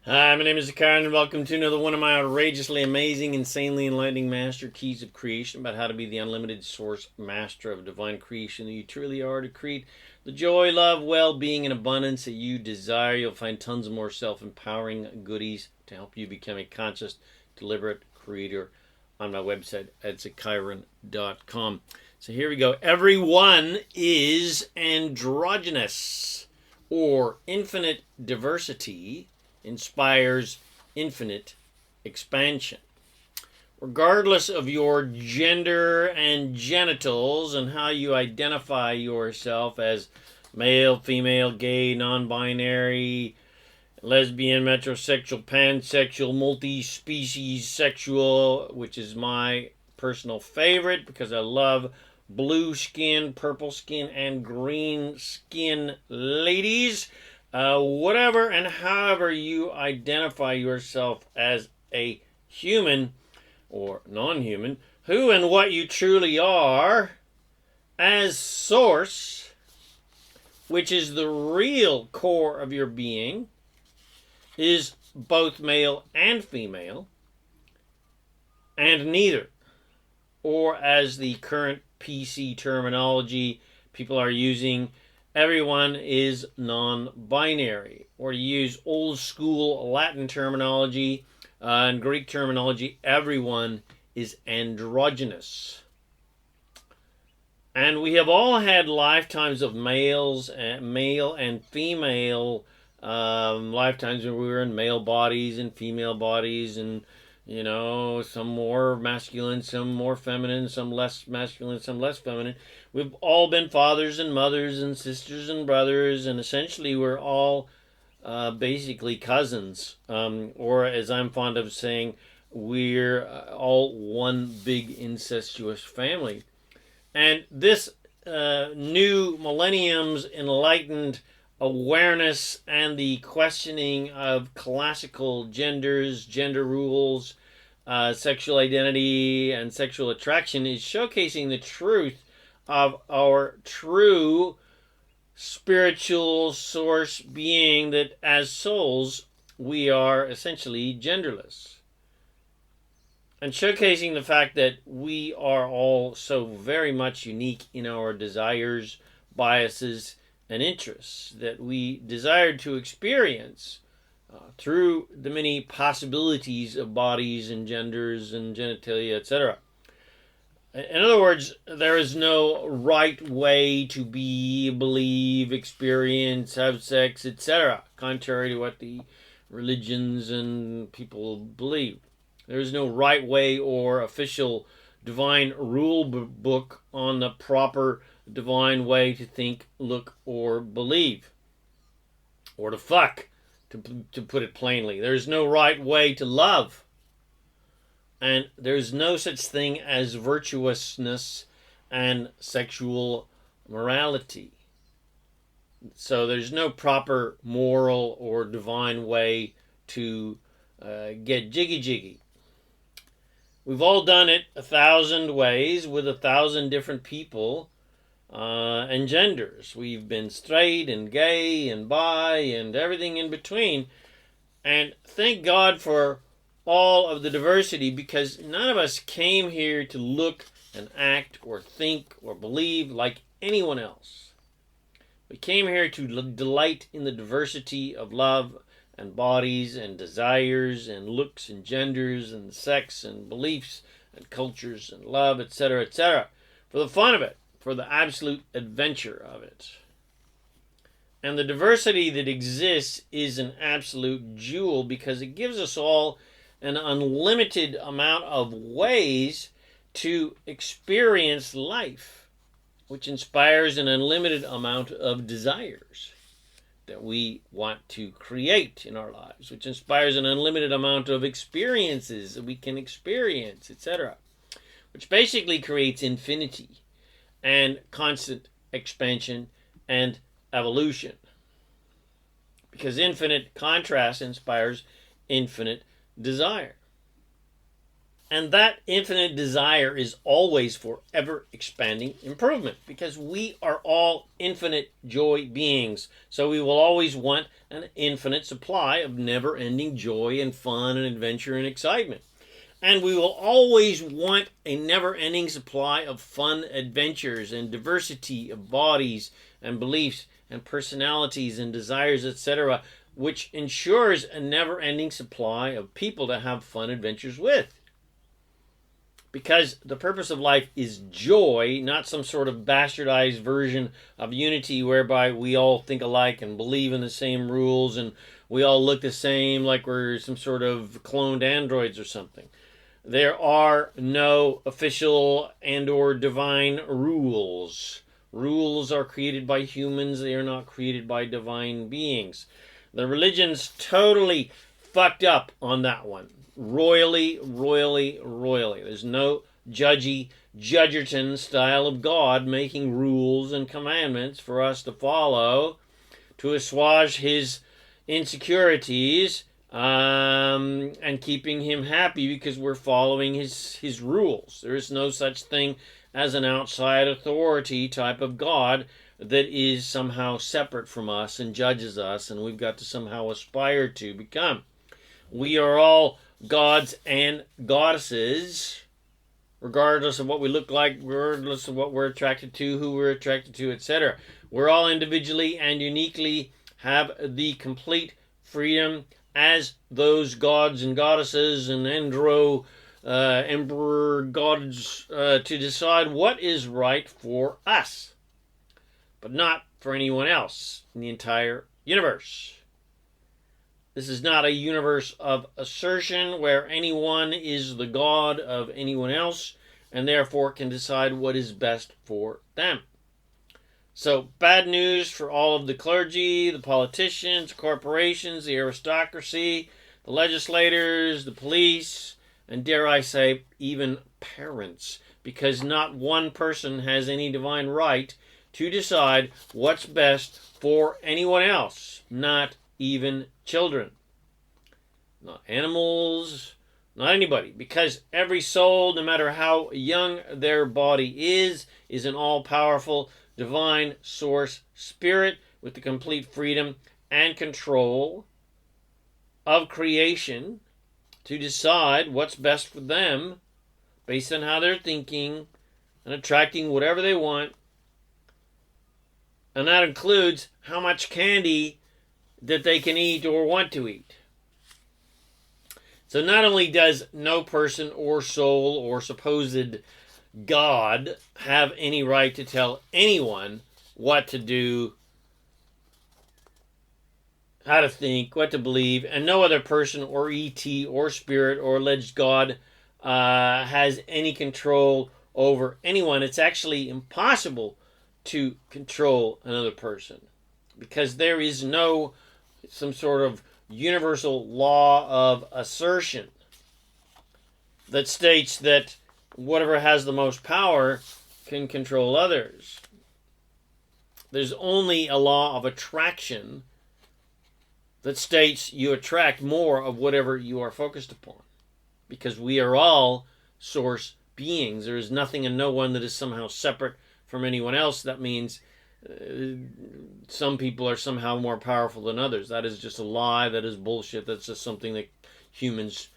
Hi, my name is ZaKaiRan, and welcome to another one of my outrageously amazing, insanely enlightening master keys of creation about how to be the unlimited source master of divine creation that you truly are, to create the joy, love, well-being, and abundance that you desire. You'll find tons of more self-empowering goodies to help you become a conscious, deliberate creator on my website at ZaKaiRan.com. So here we go. Everyone is androgynous, or infinite diversity inspires infinite expansion. Regardless of your gender and genitals and how you identify yourself as male, female, gay, non-binary, lesbian, metrosexual, pansexual, multi-species sexual, which is my personal favorite because I love blue skin, purple skin, and green skin ladies. Whatever and however you identify yourself as a human or non-human, who and what you truly are as source, which is the real core of your being, is both male and female, and neither. Or as the current PC terminology people are using, everyone is non-binary. Or to use old school Latin terminology and Greek terminology, everyone is androgynous. And we have all had lifetimes of male and female lifetimes when we were in male bodies and female bodies, and some more masculine, some more feminine, some less masculine, some less feminine. We've all been fathers and mothers and sisters and brothers, and essentially we're all basically cousins. Or as I'm fond of saying, we're all one big incestuous family. And this new millennium's enlightened awareness and the questioning of classical genders, gender rules, sexual identity, and sexual attraction is showcasing the truth of our true spiritual source being, that as souls we are essentially genderless. And showcasing the fact that we are all so very much unique in our desires, biases, and interests that we desire to experience through the many possibilities of bodies and genders and genitalia, etc. In other words, there is no right way to be, believe, experience, have sex, etc., contrary to what the religions and people believe. There is no right way or official divine rule book on the proper divine way to think, look, or believe. Or to fuck, to put it plainly. There's no right way to love. And there's no such thing as virtuousness and sexual morality. So there's no proper moral or divine way to get jiggy. We've all done it 1,000 ways with 1,000 different people and genders. We've been straight and gay and bi and everything in between. And thank God for all of the diversity, because none of us came here to look and act or think or believe like anyone else. We came here to delight in the diversity of love and bodies and desires and looks and genders and sex and beliefs and cultures and love, etc., etc., for the fun of it, for the absolute adventure of it. And the diversity that exists is an absolute jewel, because it gives us all an unlimited amount of ways to experience life, which inspires an unlimited amount of desires that we want to create in our lives, which inspires an unlimited amount of experiences that we can experience, etc., which basically creates infinity and constant expansion and evolution. Because infinite contrast inspires infinite desire. And that infinite desire is always for ever expanding improvement, because we are all infinite joy beings. So we will always want an infinite supply of never ending joy and fun and adventure and excitement. And we will always want a never ending supply of fun adventures and diversity of bodies and beliefs and personalities and desires, etc., which ensures a never ending supply of people to have fun adventures with. Because the purpose of life is joy, not some sort of bastardized version of unity whereby we all think alike and believe in the same rules and we all look the same like we're some sort of cloned androids or something. There are no official and or divine rules. Rules are created by humans. They are not created by divine beings. The religion's totally fucked up on that one. Royally. There's no Judgerton style of God making rules and commandments for us to follow to assuage his insecurities and keeping him happy because we're following his rules. There is no such thing as an outside authority type of God that is somehow separate from us and judges us, and we've got to somehow aspire to become. We are all gods and goddesses, regardless of what we look like, regardless of what we're attracted to, who we're attracted to, etc. We're all individually and uniquely have the complete freedom as those gods and goddesses and emperor gods to decide what is right for us, but not for anyone else in the entire universe. This is not a universe of assertion where anyone is the god of anyone else and therefore can decide what is best for them. So, bad news for all of the clergy, the politicians, corporations, the aristocracy, the legislators, the police, and dare I say, even parents, because not one person has any divine right to decide what's best for anyone else, not even children, not animals, not anybody, because every soul, no matter how young their body is an all-powerful divine source spirit with the complete freedom and control of creation to decide what's best for them based on how they're thinking and attracting whatever they want. And that includes how much candy that they can eat or want to eat. So not only does no person or soul or supposed God have any right to tell anyone what to do, how to think, what to believe, and no other person or ET or spirit or alleged God has any control over anyone. It's actually impossible to control another person because there is no some sort of universal law of assertion that states that whatever has the most power can control others. There's only a law of attraction that states you attract more of whatever you are focused upon. Because we are all source beings. There is nothing and no one that is somehow separate from anyone else. That means some people are somehow more powerful than others. That is just a lie. That is bullshit. That's just something that humans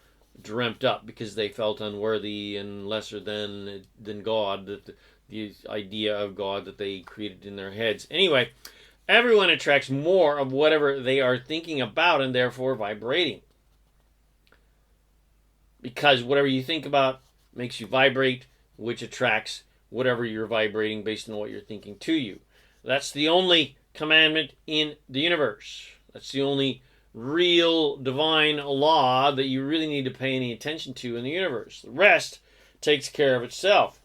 dreamt up because they felt unworthy and lesser than God, that the idea of God that they created in their heads. Anyway, everyone attracts more of whatever they are thinking about and therefore vibrating. Because whatever you think about makes you vibrate, which attracts whatever you're vibrating based on what you're thinking to you. That's the only commandment in the universe. That's the only real divine law that you really need to pay any attention to in the universe. The rest takes care of itself.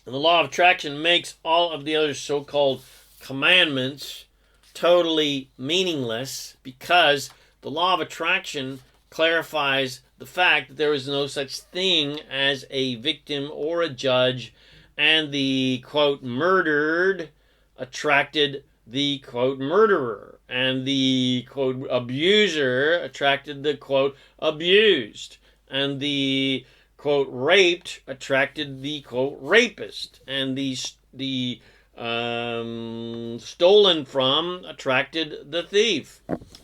And the law of attraction makes all of the other so-called commandments totally meaningless because the law of attraction clarifies the fact that there is no such thing as a victim or a judge, and the, quote, murdered attracted the, quote, murderer, and the, quote, abuser attracted the, quote, abused, and the quote, raped attracted the, quote, rapist. And the stolen from attracted the thief.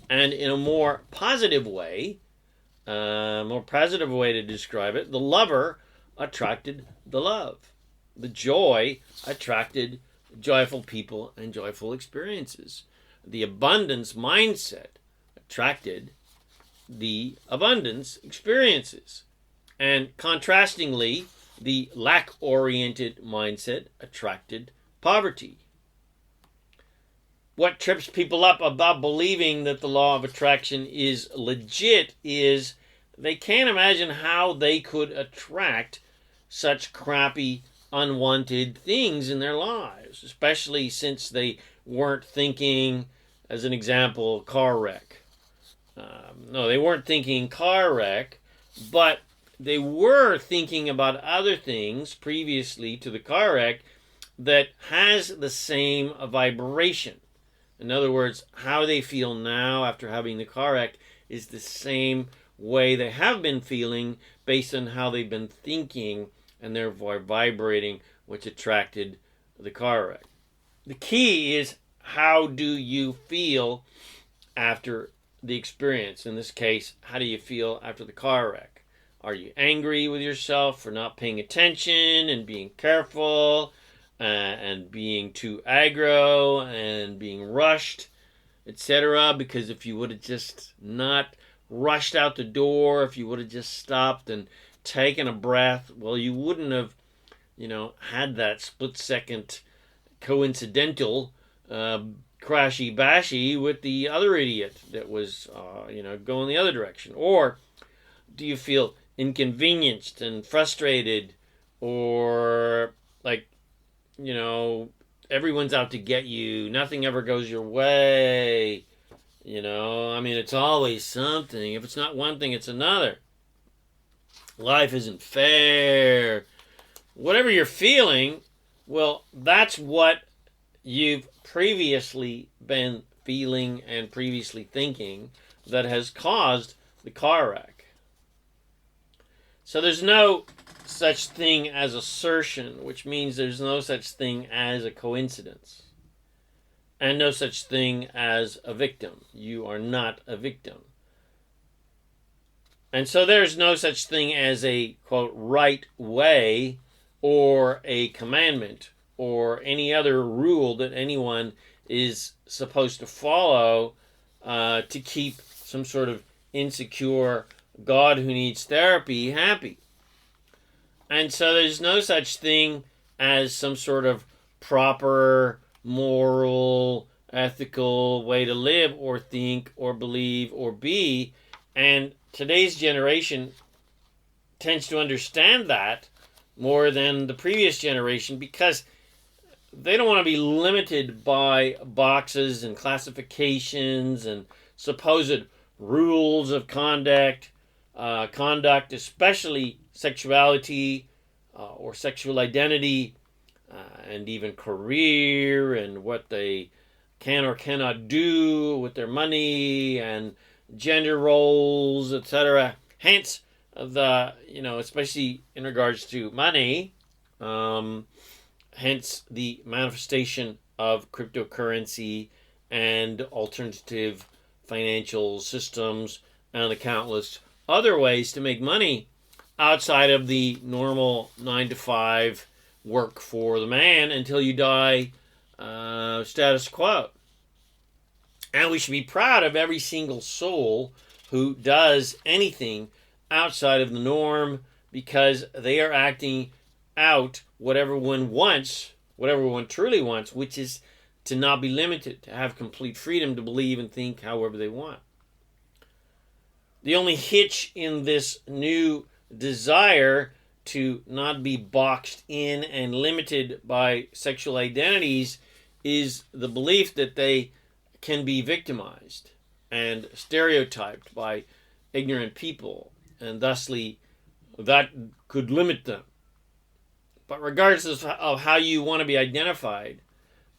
And in a more positive way to describe it, the lover attracted the love. The joy attracted joyful people and joyful experiences. The abundance mindset attracted the abundance experiences. And contrastingly, the lack-oriented mindset attracted poverty. What trips people up about believing that the law of attraction is legit is they can't imagine how they could attract such crappy, unwanted things in their lives, especially since they weren't thinking, as an example, car wreck. No, they weren't thinking car wreck, but they were thinking about other things previously to the car wreck that has the same vibration. In other words, how they feel now after having the car wreck is the same way they have been feeling based on how they've been thinking and therefore vibrating, which attracted the car wreck. The key is, how do you feel after the experience? In this case, how do you feel after the car wreck? Are you angry with yourself for not paying attention and being careful and being too aggro and being rushed, etc.? Because if you would have just not rushed out the door, if you would have just stopped and taken a breath, well, you wouldn't have, had that split-second coincidental crashy-bashy with the other idiot that was, going the other direction. Or do you feel inconvenienced and frustrated, or like, everyone's out to get you, nothing ever goes your way, it's always something. If it's not one thing, it's another. Life isn't fair. Whatever you're feeling, well, that's what you've previously been feeling and previously thinking that has caused the car wreck. So there's no such thing as assertion, which means there's no such thing as a coincidence. And no such thing as a victim. You are not a victim. And so there's no such thing as a, quote, right way or a commandment or any other rule that anyone is supposed to follow to keep some sort of insecure God who needs therapy happy. And so there's no such thing as some sort of proper, moral, ethical way to live or think or believe or be. And today's generation tends to understand that more than the previous generation because they don't want to be limited by boxes and classifications and supposed rules of conduct, especially sexuality or sexual identity, and even career and what they can or cannot do with their money and gender roles, etc. Hence, especially in regards to money, hence the manifestation of cryptocurrency and alternative financial systems and the countless other ways to make money outside of the normal 9-to-5 work for the man until you die status quo. And we should be proud of every single soul who does anything outside of the norm because they are acting out whatever one wants, whatever one truly wants, which is to not be limited, to have complete freedom to believe and think however they want. The only hitch in this new desire to not be boxed in and limited by sexual identities is the belief that they can be victimized and stereotyped by ignorant people, and thusly that could limit them. But regardless of how you want to be identified,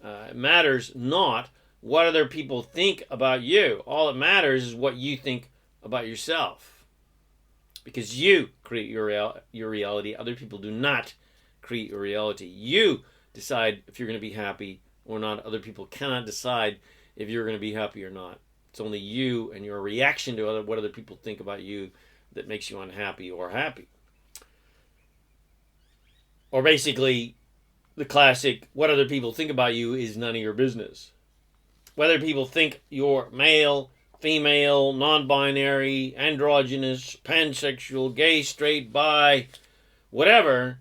it matters not what other people think about you. All that matters is what you think about yourself. Because you create your reality. Other people do not create your reality. You decide if you're going to be happy or not. Other people cannot decide if you're going to be happy or not. It's only you and your reaction to what other people think about you that makes you unhappy or happy. Or basically, the classic, what other people think about you is none of your business. Whether people think you're male, female, non-binary, androgynous, pansexual, gay, straight, bi, whatever,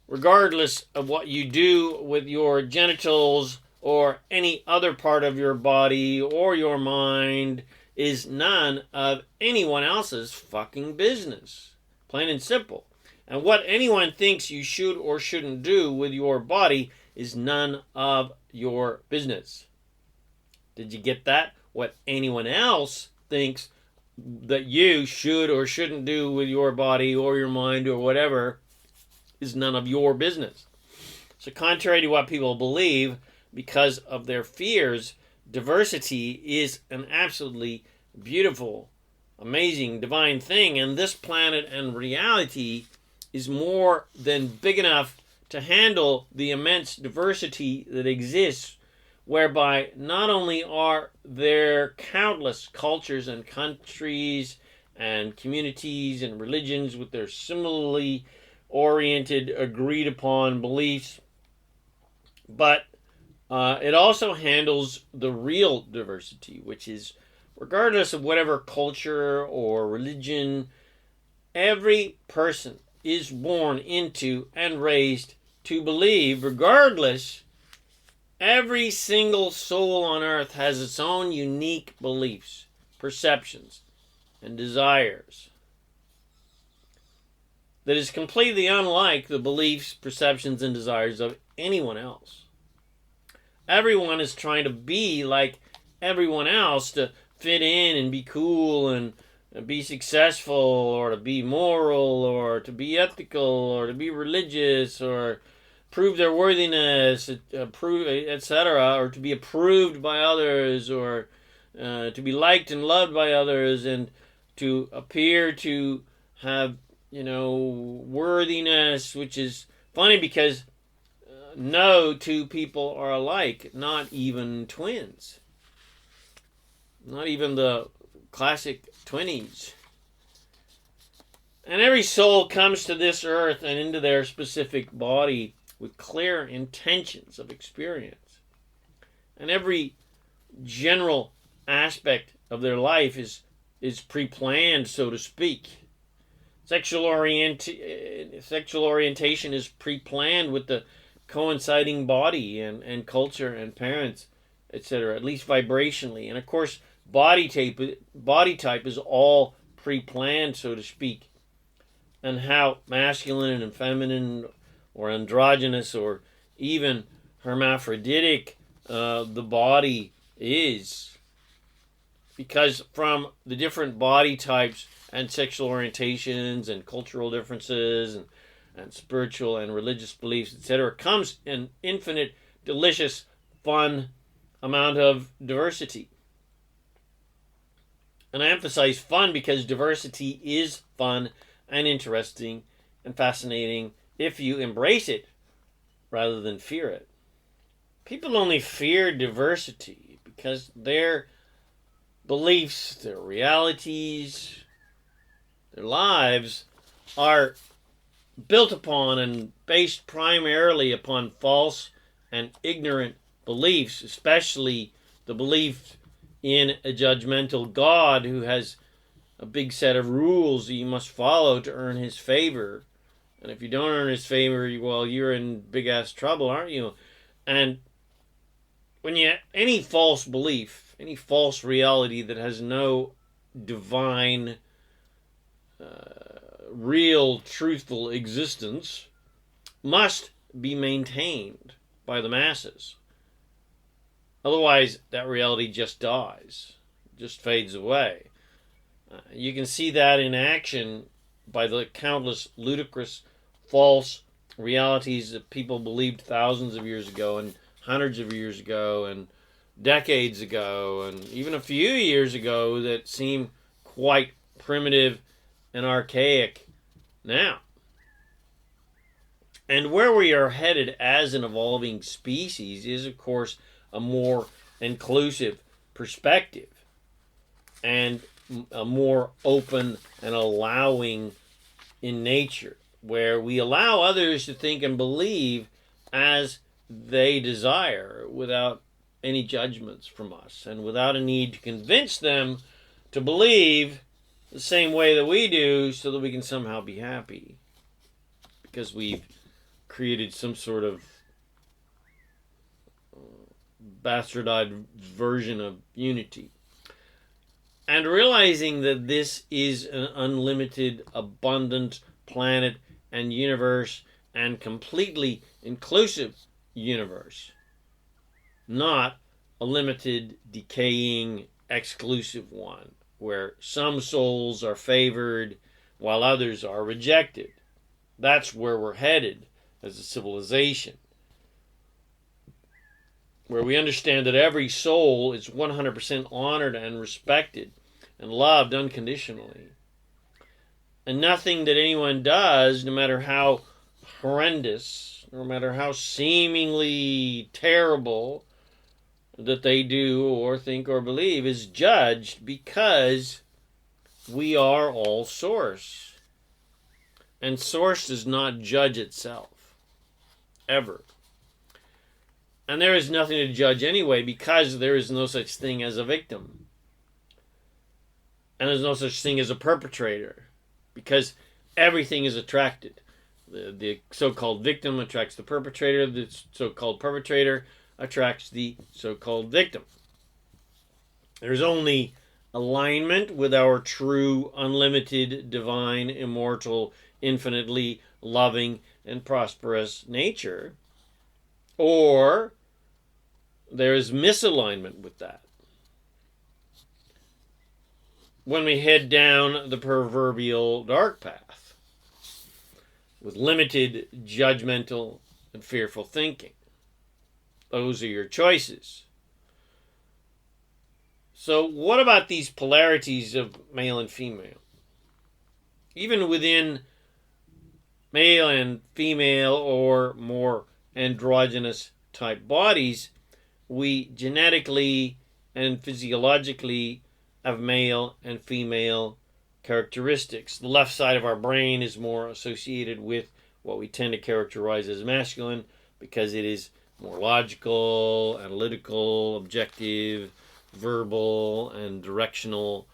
regardless of what you do with your genitals or any other part of your body or your mind, is none of anyone else's fucking business. Plain and simple. And what anyone thinks you should or shouldn't do with your body is none of your business. Did you get that? What anyone else thinks that you should or shouldn't do with your body or your mind or whatever is none of your business. So contrary to what people believe, because of their fears, diversity is an absolutely beautiful, amazing, divine thing. And this planet and reality is more than big enough to handle the immense diversity that exists, whereby not only are there countless cultures and countries and communities and religions with their similarly oriented, agreed upon beliefs, but it also handles the real diversity, which is regardless of whatever culture or religion, every person is born into and raised to believe. Regardless, every single soul on earth has its own unique beliefs, perceptions, and desires that is completely unlike the beliefs, perceptions, and desires of anyone else. Everyone is trying to be like everyone else to fit in and be cool and be successful, or to be moral, or to be ethical, or to be religious, or prove their worthiness, etc., or to be approved by others, or to be liked and loved by others, and to appear to have, worthiness, which is funny because no two people are alike, not even twins. Not even the classic twinnies. And every soul comes to this earth and into their specific body with clear intentions of experience. And every general aspect of their life is pre-planned, so to speak. Sexual orientation is pre-planned with the coinciding body and culture and parents, etc., at least vibrationally. And of course, body type is all pre-planned, so to speak. And how masculine and feminine or androgynous or even hermaphroditic the body is. Because from the different body types and sexual orientations and cultural differences and spiritual and religious beliefs, etc., comes an infinite, delicious, fun amount of diversity. And I emphasize fun because diversity is fun and interesting and fascinating if you embrace it rather than fear it. People only fear diversity because their beliefs, their realities, their lives are built upon and based primarily upon false and ignorant beliefs, especially the belief in a judgmental God who has a big set of rules that you must follow to earn his favor. And if you don't earn his favor, well, you're in big-ass trouble, aren't you? And when you any false belief, any false reality that has no divine, real, truthful existence must be maintained by the masses. Otherwise, that reality just dies, just fades away. You can see that in action by the countless ludicrous, false realities that people believed thousands of years ago and hundreds of years ago and decades ago and even a few years ago that seem quite primitive and archaic now. And where we are headed as an evolving species is, of course, a more inclusive perspective and a more open and allowing in nature, where we allow others to think and believe as they desire without any judgments from us and without a need to convince them to believe the same way that we do so that we can somehow be happy because we've created some sort of bastardized version of unity. And realizing that this is an unlimited, abundant planet and universe and completely inclusive universe, not a limited, decaying, exclusive one where some souls are favored while others are rejected. That's where we're headed as a civilization, where we understand that every soul is 100% honored and respected and loved unconditionally. And nothing that anyone does, no matter how horrendous, no matter how seemingly terrible that they do or think or believe, is judged because we are all Source. And Source does not judge itself, ever. And there is nothing to judge anyway because there is no such thing as a victim. And there's no such thing as a perpetrator because everything is attracted. The so-called victim attracts the perpetrator. The so-called perpetrator attracts the so-called victim. There's only alignment with our true, unlimited, divine, immortal, infinitely loving, and prosperous nature, or there is misalignment with that. When we head down the proverbial dark path with limited, judgmental, and fearful thinking. Those are your choices. So what about these polarities of male and female? Even within male and female or more androgynous type bodies, we genetically and physiologically have male and female characteristics. The left side of our brain is more associated with what we tend to characterize as masculine because it is more logical, analytical, objective, verbal, and directional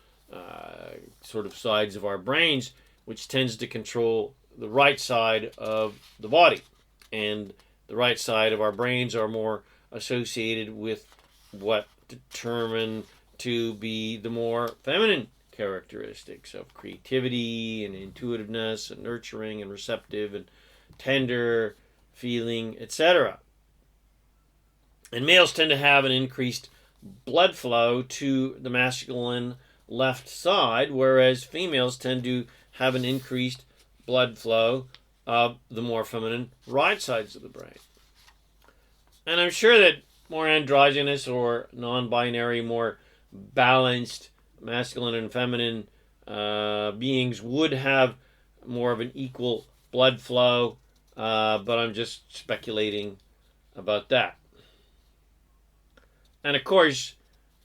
sort of sides of our brains, which tends to control the right side of the body. And the right side of our brains are more associated with what determine to be the more feminine characteristics of creativity and intuitiveness and nurturing and receptive and tender feeling, etc. And males tend to have an increased blood flow to the masculine left side, whereas females tend to have an increased blood flow of the more feminine right sides of the brain. And I'm sure that more androgynous or non-binary, more balanced masculine and feminine beings would have more of an equal blood flow, but I'm just speculating about that. And of course,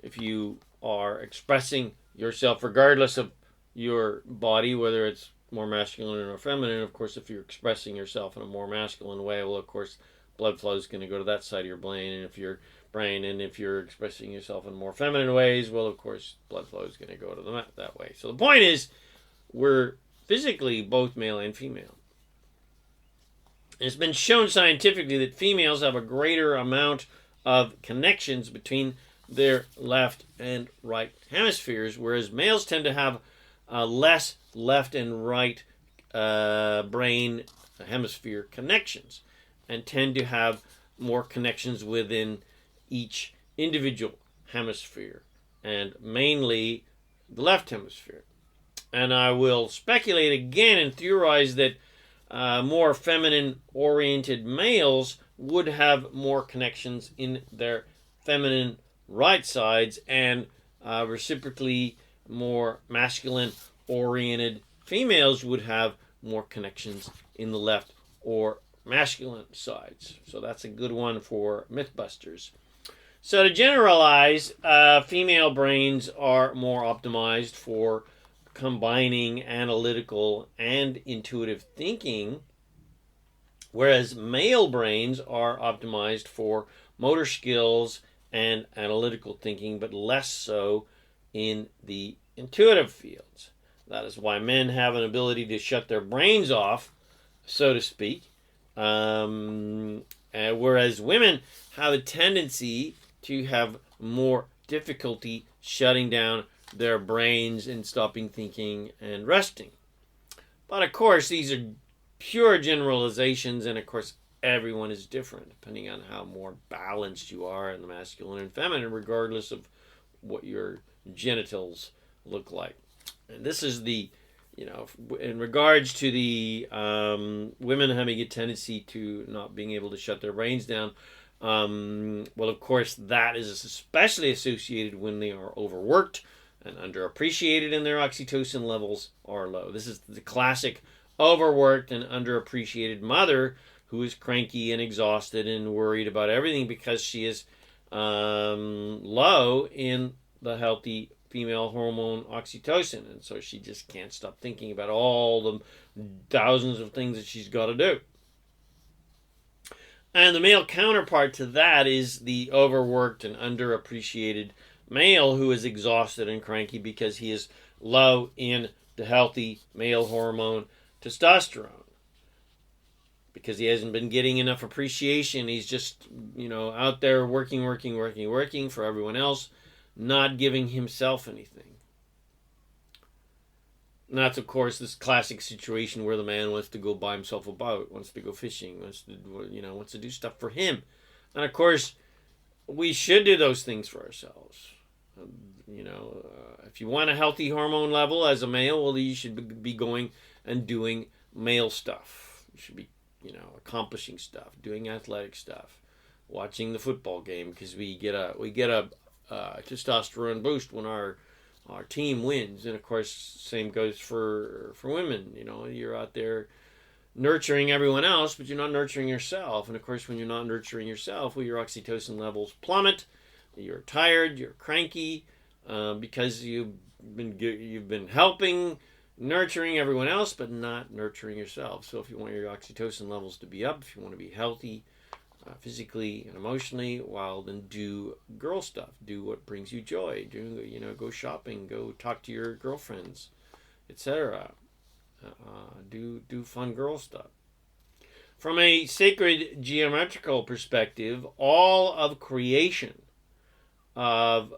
if you are expressing yourself regardless of your body, whether it's more masculine or feminine, of course, if you're expressing yourself in a more masculine way, well, of course, blood flow is going to go to that side of your brain, and if you're expressing yourself in more feminine ways, well, of course, blood flow is going to go to that way. So the point is, we're physically both male and female. It's been shown scientifically that females have a greater amount of connections between their left and right hemispheres, whereas males tend to have less left and right brain hemisphere connections and tend to have more connections within each individual hemisphere, and mainly the left hemisphere. And I will speculate again and theorize that more feminine-oriented males would have more connections in their feminine right sides, and reciprocally more masculine-oriented females would have more connections in the left or masculine sides. So that's a good one for Mythbusters. So to generalize, female brains are more optimized for combining analytical and intuitive thinking, whereas male brains are optimized for motor skills and analytical thinking, but less so in the intuitive fields. That is why men have an ability to shut their brains off, so to speak, whereas women have a tendency to have more difficulty shutting down their brains and stopping thinking and resting. But of course, these are pure generalizations, and of course, everyone is different depending on how more balanced you are in the masculine and feminine, regardless of what your genitals look like. And this is the, in regards to the women having a tendency to not being able to shut their brains down. Well, of course, that is especially associated when they are overworked and underappreciated and their oxytocin levels are low. This is the classic overworked and underappreciated mother who is cranky and exhausted and worried about everything because she is low in the healthy female hormone oxytocin, and so she just can't stop thinking about all the thousands of things that she's got to do. And the male counterpart to that is the overworked and underappreciated male who is exhausted and cranky because he is low in the healthy male hormone testosterone. Because he hasn't been getting enough appreciation. He's just, out there working for everyone else, not giving himself anything. And that's, of course, this classic situation where the man wants to go buy himself a boat, wants to go fishing, wants to do stuff for him. And, of course, we should do those things for ourselves. If you want a healthy hormone level as a male, well, you should be going and doing male stuff. You should be, accomplishing stuff, doing athletic stuff, watching the football game because we get a testosterone boost when our team wins. And of course, same goes for women. You're out there nurturing everyone else, but you're not nurturing yourself. And of course, when you're not nurturing yourself, well, your oxytocin levels plummet. You're tired. You're cranky because you've been helping, nurturing everyone else, but not nurturing yourself. So if you want your oxytocin levels to be up, if you want to be healthy physically and emotionally, well, then do girl stuff. Do what brings you joy. Go shopping. Go talk to your girlfriends, etc. Do fun girl stuff. From a sacred geometrical perspective, all of creation of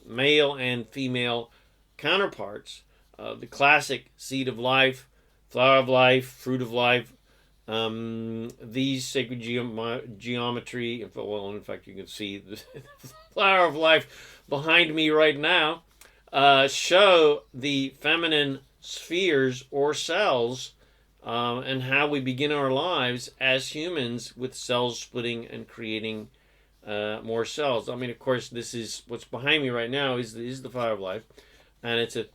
male and female counterparts, the classic seed of life, flower of life, fruit of life, these sacred geometry, well, in fact, you can see the flower of life behind me right now, show the feminine spheres or cells and how we begin our lives as humans with cells splitting and creating more cells. I mean, of course, this is what's behind me right now is the flower of life, and it's a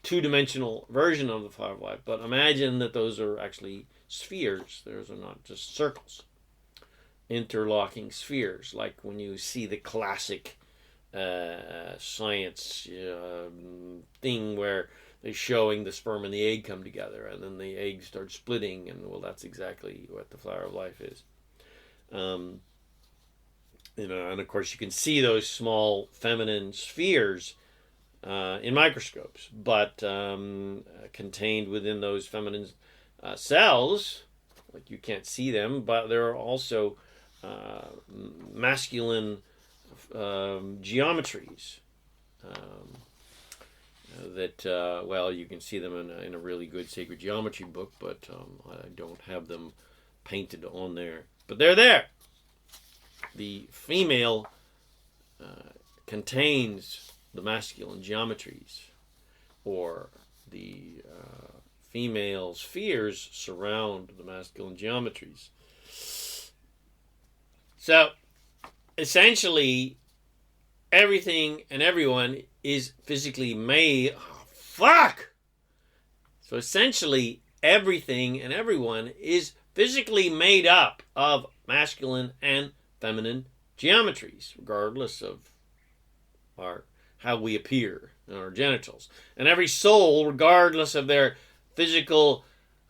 two-dimensional version of the flower of life. But imagine that those are actually spheres. Those are not just circles, interlocking spheres, like when you see the classic science thing where they're showing the sperm and the egg come together, and then the egg starts splitting, and well, that's exactly what the flower of life is. And of course, you can see those small feminine spheres in microscopes, but contained within those feminine cells, like you can't see them, but there are also masculine geometries that, well, you can see them in a really good sacred geometry book, but I don't have them painted on there. But they're there. The female contains the masculine geometries, or the female spheres surround the masculine geometries. So, essentially, everything and everyone is physically made. Oh, fuck! So essentially, everything and everyone is physically made up of masculine and feminine geometries, regardless of how we appear in our genitals. And every soul, regardless of their physical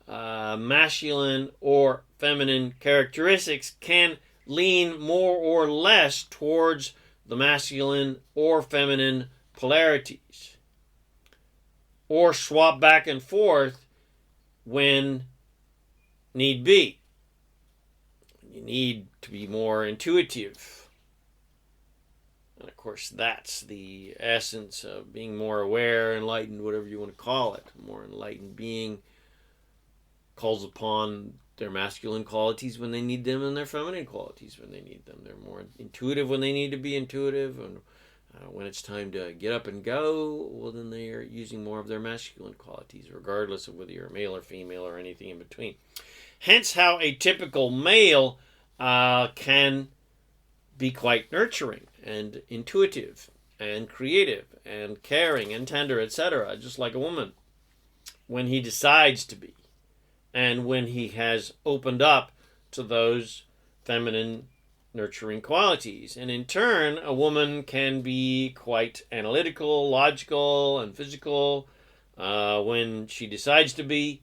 masculine or feminine characteristics, can lean more or less towards the masculine or feminine polarities, or swap back and forth when need be. You need to be more intuitive. And of course, that's the essence of being more aware, enlightened, whatever you want to call it. A more enlightened being calls upon their masculine qualities when they need them and their feminine qualities when they need them. They're more intuitive when they need to be intuitive, and when it's time to get up and go, well, then they are using more of their masculine qualities, regardless of whether you're male or female or anything in between. Hence how a typical male can be quite nurturing and intuitive and creative and caring and tender, etc., just like a woman, when he decides to be, and when he has opened up to those feminine nurturing qualities. And in turn, a woman can be quite analytical, logical, and physical when she decides to be,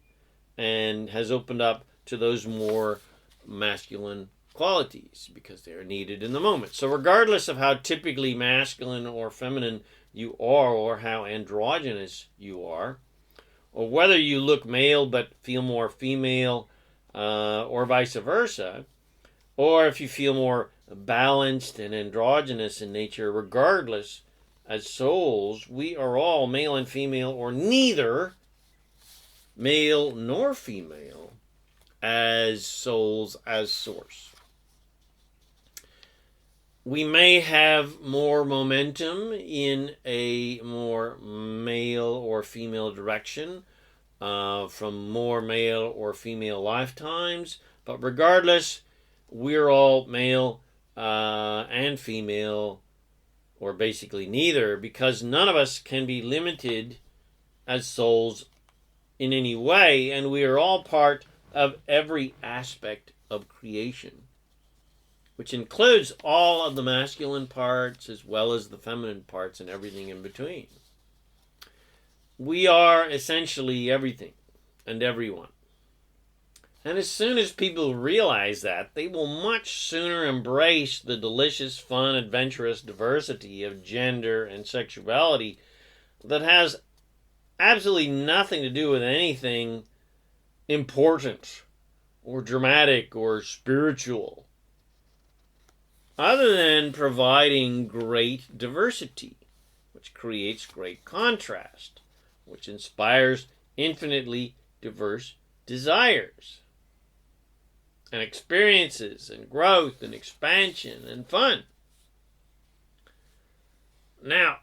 and has opened up to those more masculine qualities because they are needed in the moment. So regardless of how typically masculine or feminine you are, or how androgynous you are, or whether you look male but feel more female, or vice versa, or if you feel more balanced and androgynous in nature, regardless, as souls, we are all male and female, or neither male nor female, as souls, as source. We may have more momentum in a more male or female direction from more male or female lifetimes, but regardless, we're all male and female, or basically neither, because none of us can be limited as souls in any way, and we are all part of every aspect of creation, which includes all of the masculine parts as well as the feminine parts and everything in between. We are essentially everything and everyone. And as soon as people realize that, they will much sooner embrace the delicious, fun, adventurous diversity of gender and sexuality that has absolutely nothing to do with anything important or dramatic or spiritual, other than providing great diversity, which creates great contrast, which inspires infinitely diverse desires and experiences and growth and expansion and fun. Now,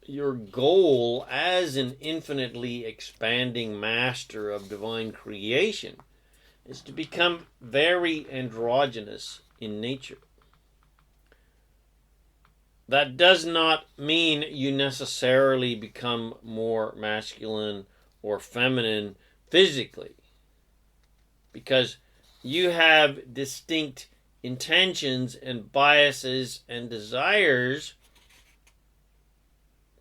your goal as an infinitely expanding master of divine creation is to become very androgynous in nature. That does not mean you necessarily become more masculine or feminine physically, because you have distinct intentions and biases and desires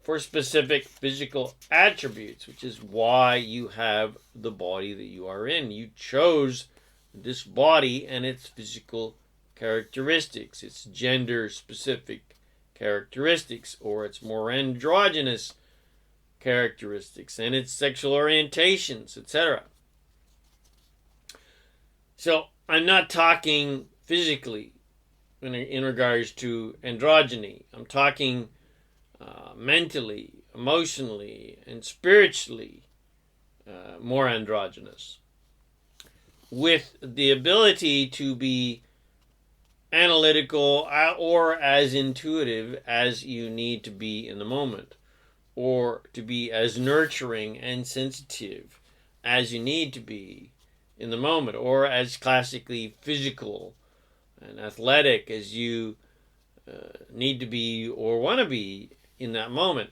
for specific physical attributes, which is why you have the body that you are in. You chose this body and its physical characteristics, its gender-specific characteristics, or its more androgynous characteristics, and its sexual orientations, etc. So I'm not talking physically in regards to androgyny. I'm talking mentally, emotionally, and spiritually more androgynous, with the ability to be analytical or as intuitive as you need to be in the moment, or to be as nurturing and sensitive as you need to be in the moment, or as classically physical and athletic as you need to be or want to be in that moment.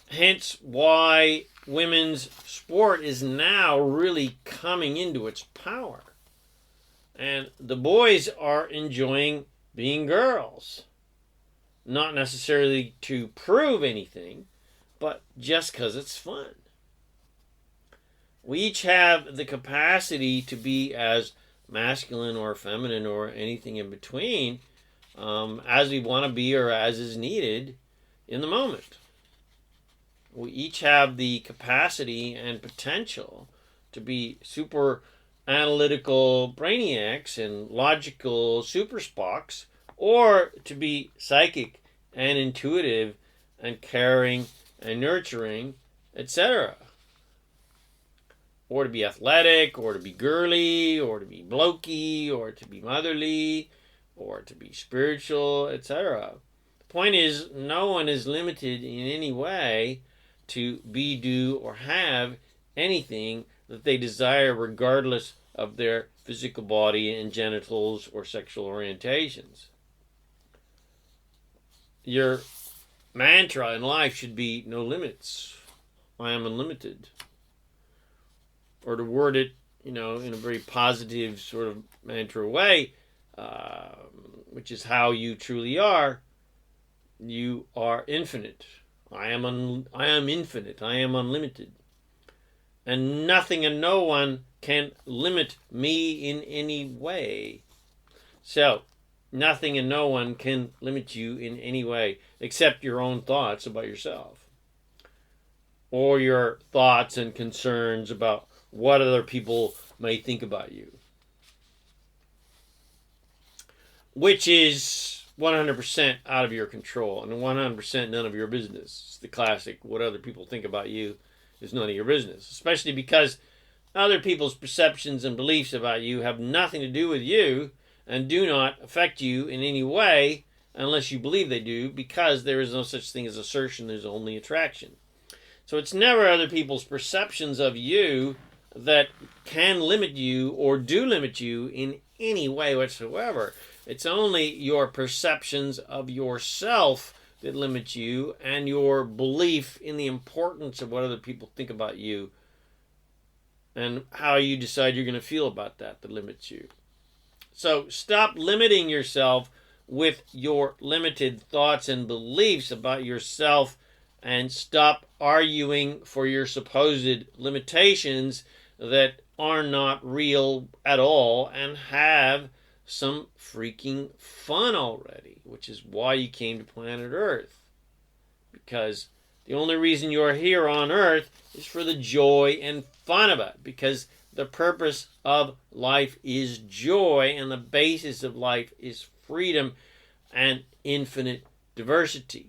Hence why women's sport is now really coming into its power. And the boys are enjoying being girls. Not necessarily to prove anything, but just because it's fun. We each have the capacity to be as masculine or feminine or anything in between as we want to be or as is needed in the moment. We each have the capacity and potential to be super analytical brainiacs and logical super Spocks, or to be psychic and intuitive and caring and nurturing, etc. Or to be athletic, or to be girly, or to be blokey, or to be motherly, or to be spiritual, etc. The point is, no one is limited in any way to be, do, or have anything that they desire, regardless of their physical body and genitals or sexual orientations. Your mantra in life should be no limits. I am unlimited. Or to word it, in a very positive sort of mantra way, which is how you truly are. You are infinite. I am infinite. I am unlimited. And nothing and no one can limit me in any way. So, nothing and no one can limit you in any way except your own thoughts about yourself. Or your thoughts and concerns about what other people may think about you. Which is 100% out of your control and 100% none of your business. It's the classic, what other people think about you is none of your business. Especially because other people's perceptions and beliefs about you have nothing to do with you and do not affect you in any way unless you believe they do, because there is no such thing as assertion, there's only attraction. So it's never other people's perceptions of you that can limit you or do limit you in any way whatsoever. It's only your perceptions of yourself that limit you, and your belief in the importance of what other people think about you and how you decide you're going to feel about that limits you. So stop limiting yourself with your limited thoughts and beliefs about yourself, and stop arguing for your supposed limitations that are not real at all, and have some freaking fun already, which is why you came to planet Earth. Because the only reason you're here on Earth is for the joy and fun of it, because the purpose of life is joy, and the basis of life is freedom and infinite diversity.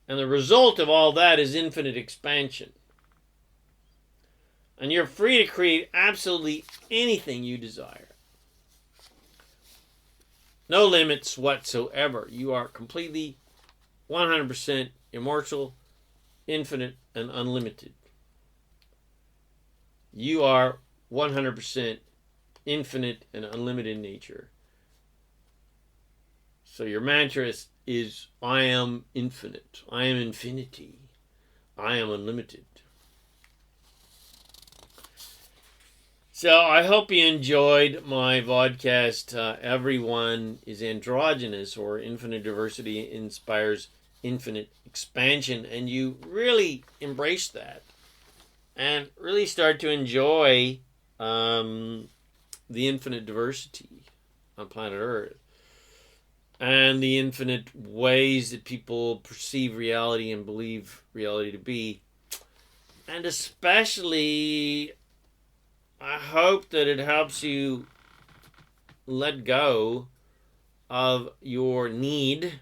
And the result of all that is infinite expansion. And you're free to create absolutely anything you desire. No limits whatsoever. You are completely 100% immortal, infinite, and unlimited. You are 100% infinite and unlimited in nature. So your mantra is I am infinite. I am infinity. I am unlimited. So I hope you enjoyed my vodcast. Everyone is androgynous, or infinite diversity inspires infinite expansion. And you really embrace that and really start to enjoy the infinite diversity on planet Earth and the infinite ways that people perceive reality and believe reality to be. And especially, I hope that it helps you let go of your need,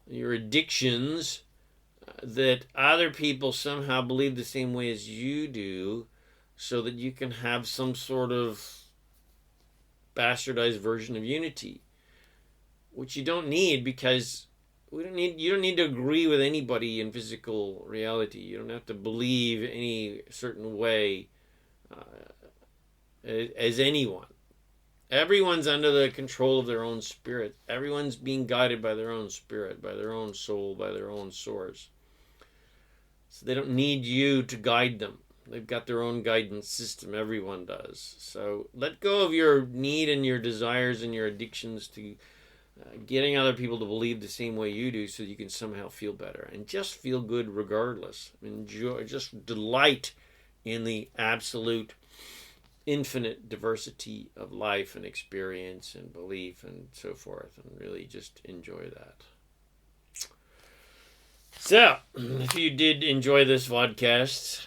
your addictions, that other people somehow believe the same way as you do, so that you can have some sort of bastardized version of unity, which you don't need, because you don't need to agree with anybody in physical reality. You don't have to believe any certain way as anyone. Everyone's under the control of their own spirit. Everyone's being guided by their own spirit, by their own soul, by their own source. So they don't need you to guide them. They've got their own guidance system. Everyone does. So let go of your need and your desires and your addictions to getting other people to believe the same way you do so you can somehow feel better. And just feel good regardless. Enjoy, just delight in the absolute infinite diversity of life and experience and belief and so forth. And really just enjoy that. So, if you did enjoy this vodcast,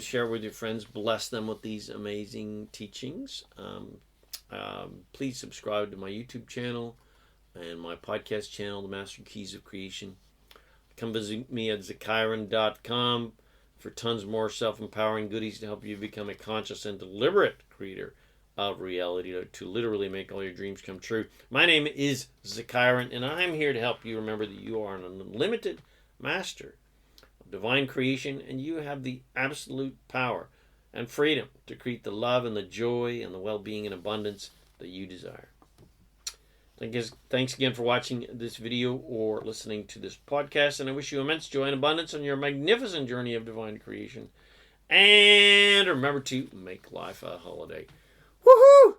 share it with your friends. Bless them with these amazing teachings. Please subscribe to my YouTube channel and my podcast channel, The Master Keys of Creation. Come visit me at ZaKaiRan.com for tons more self-empowering goodies to help you become a conscious and deliberate creator of reality to literally make all your dreams come true. My name is ZaKaiRan, and I'm here to help you remember that you are an unlimited master of divine creation, and you have the absolute power and freedom to create the love and the joy and the well-being and abundance that you desire. Thanks again for watching this video or listening to this podcast, and I wish you immense joy and abundance on your magnificent journey of divine creation. And remember to make life a holiday. Woohoo!